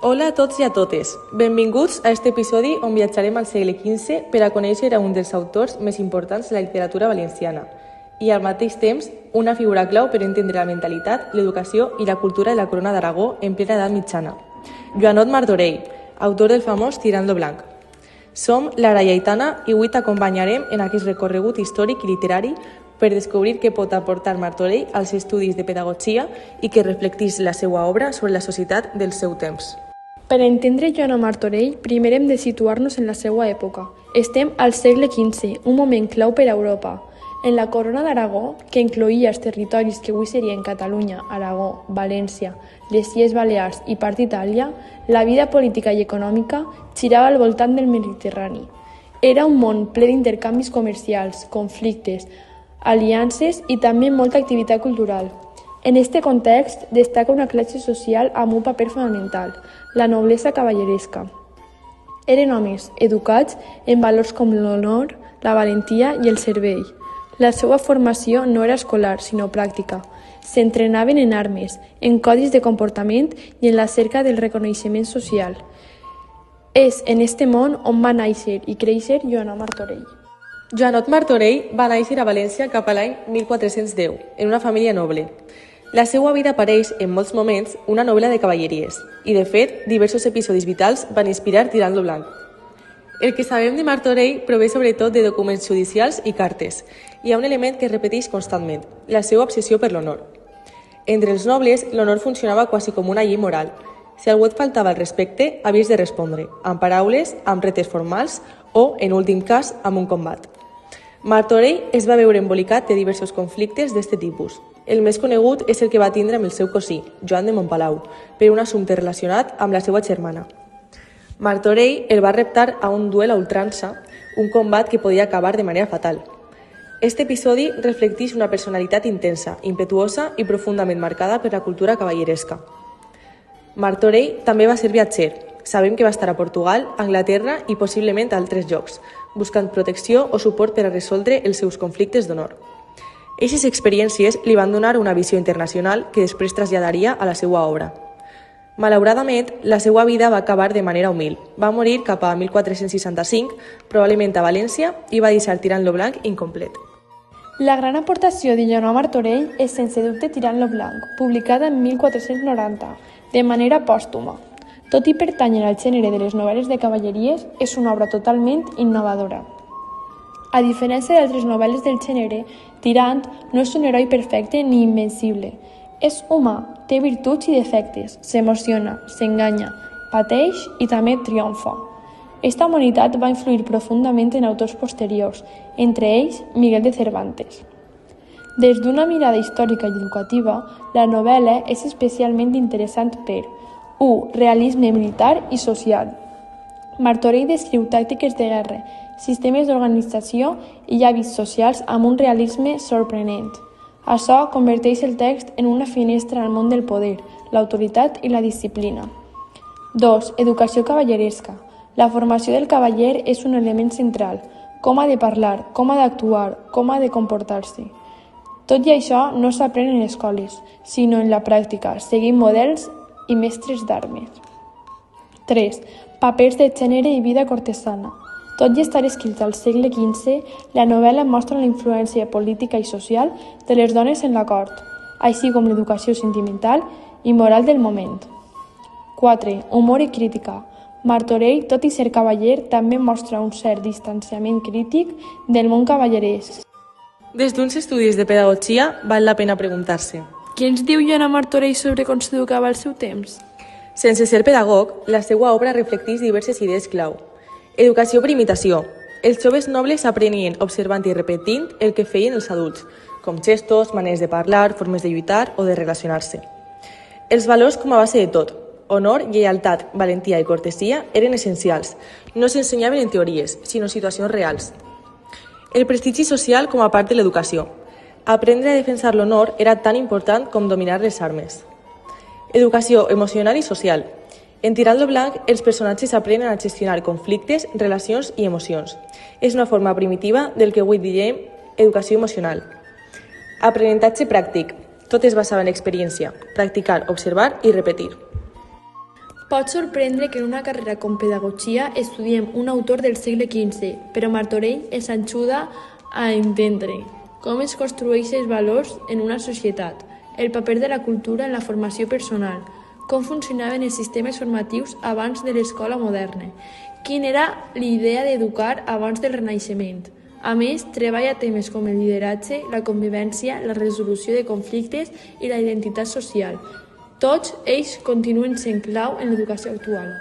Hola a tots i a totes. Benvinguts a aquest episodi on viatjarem al segle XV per a conèixer a un dels autors més importants de la literatura valenciana i al mateix temps una figura clau per entendre la mentalitat, l'educació i la cultura de la Corona d'Aragó en plena edat mitjana. Joanot Martorell, autor del famós Tirant lo Blanc. Som Lara i Aitana i avui t'acompanyarem en aquest recorregut històric i literari per descobrir què pot aportar Martorell als estudis de pedagogia i que reflectís la seva obra sobre la societat del seu temps. Per entendre Joanot Martorell, primer hem de situar-nos en la seva època. Estem al segle XV, un moment clau per a Europa. En la Corona d'Aragó, que incloïa els territoris que avui serien Catalunya, Aragó, València, les Illes Balears i part d'Itàlia, la vida política i econòmica girava al voltant del Mediterrani. Era un món ple d'intercanvis comercials, conflictes, aliances i també molta activitat cultural. En aquest context destaca una classe social amb un paper fonamental, la noblesa cavalleresca. Eren homes educats en valors com l'honor, la valentia i el servei. La seva formació no era escolar, sinó pràctica. S'entrenaven en armes, en codis de comportament i en la cerca del reconeixement social. És en este món on va néixer i créixer Joanot Martorell. Joanot Martorell va néixer a València cap a l'any 1410, en una família noble. La seva vida apareix, en molts moments, una novel·la de cavalleries, i de fet, diversos episodis vitals van inspirar Tirant lo Blanc. El que sabem de Martorell prové sobretot de documents judicials i cartes. Hi ha un element que es repeteix constantment, la seva obsessió per l'honor. Entre els nobles, l'honor funcionava quasi com una llei moral. Si algú et faltava el respecte, havies de respondre, amb paraules, amb retes formals o, en últim cas, amb un combat. Martorell es va veure embolicat de diversos conflictes d'aquest tipus. El més conegut és el que va tindre amb el seu cosí, Joan de Montpalau, per un assumpte relacionat amb la seva germana. Martorell el va reptar a un duel a ultrança, un combat que podia acabar de manera fatal. Este episodi reflecteix una personalitat intensa, impetuosa i profundament marcada per la cultura cavalleresca. Martorell també va ser viatger. Sabem que va estar a Portugal, Anglaterra i possiblement a altres llocs, buscant protecció o suport per a resoldre els seus conflictes d'honor. Aquestes experiències li van donar una visió internacional que després traslladaria a la seva obra. Malauradament, la seva vida va acabar de manera humil. Va morir cap a 1465, probablement a València, i va deixar Tirant lo Blanc incomplet. La gran aportació de Joanot Martorell és sense dubte Tirant lo Blanc, publicada en 1490, de manera pòstuma. Tot i pertànyer al gènere de les novel·les de cavalleries, és una obra totalment innovadora. A diferència d'altres novel·les del gènere, Tirant no és un heroi perfecte ni invencible. És humà, té virtuts i defectes, s'emociona, s'enganya, pateix i també triomfa. Esta humanitat va influir profundament en autors posteriors, entre ells Miguel de Cervantes. Des d'una mirada històrica i educativa, la novel·la és especialment interessant per 1. Realisme militar i social. Martorell descriu tàctiques de guerra, sistemes d'organització i hàbits socials amb un realisme sorprenent. Això converteix el text en una finestra al món del poder, l'autoritat i la disciplina. 2. Educació cavalleresca. La formació del cavaller és un element central. Com ha de parlar, com ha d'actuar, com ha de comportar-se. Tot i això no s'aprèn en escoles, sinó en la pràctica, seguint models i mestres d'armes. 3. Papers de gènere i vida cortesana. Tot i estar escrit al segle XV, la novel·la mostra la influència política i social de les dones en la cort, així com l'educació sentimental i moral del moment. 4. Humor i crítica. Martorell, tot i ser cavaller, també mostra un cert distanciament crític del món cavalleresc. Des d'uns estudis de pedagogia val la pena preguntar-se: Què ens diu Joanot Martorell sobre com s'educava al seu temps? Sense ser pedagog, la seva obra reflecteix diverses idees clau. Educació per imitació. Els joves nobles aprenien observant i repetint el que feien els adults, com gestos, maneres de parlar, formes de lluitar o de relacionar-se. Els valors com a base de tot, honor, lleialtat, valentia i cortesia, eren essencials. No s'ensenyaven en teories, sinó en situacions reals. El prestigi social com a part de l'educació. Aprendre a defensar l'honor era tan important com dominar les armes. Educació emocional i social. En Tirant lo Blanc, els personatges aprenen a gestionar conflictes, relacions i emocions. És una forma primitiva del que avui diem educació emocional. Aprenentatge pràctic. Tot es basava en l'experiència, practicar, observar i repetir. Pot sorprendre que en una carrera com pedagogia estudiem un autor del segle XV, però Martorell ens ajuda a entendre com es construeixen els valors en una societat, el paper de la cultura en la formació personal, com funcionaven els sistemes formatius abans de l'escola moderna, quina era l'idea d'educar abans del Renaixement. A més, treballa temes com el lideratge, la convivència, la resolució de conflictes i la identitat social. Tots ells continuen sent clau en l'educació actual.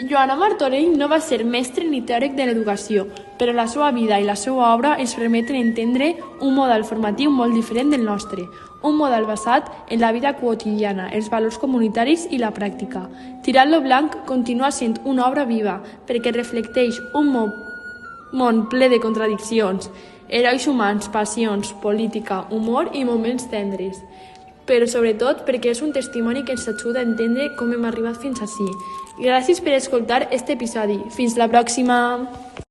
Joana Martorell no va ser mestre ni teòric de l'educació, però la seva vida i la seva obra ens permeten entendre un model formatiu molt diferent del nostre, un model basat en la vida quotidiana, els valors comunitaris i la pràctica. Tirant lo blanc continua sent una obra viva perquè reflecteix un món ple de contradiccions, herois humans, passions, política, humor i moments tendres, però sobretot perquè és un testimoni que ens ajuda a entendre com hem arribat fins ací. Gràcies per escoltar este episodi. Fins la pròxima!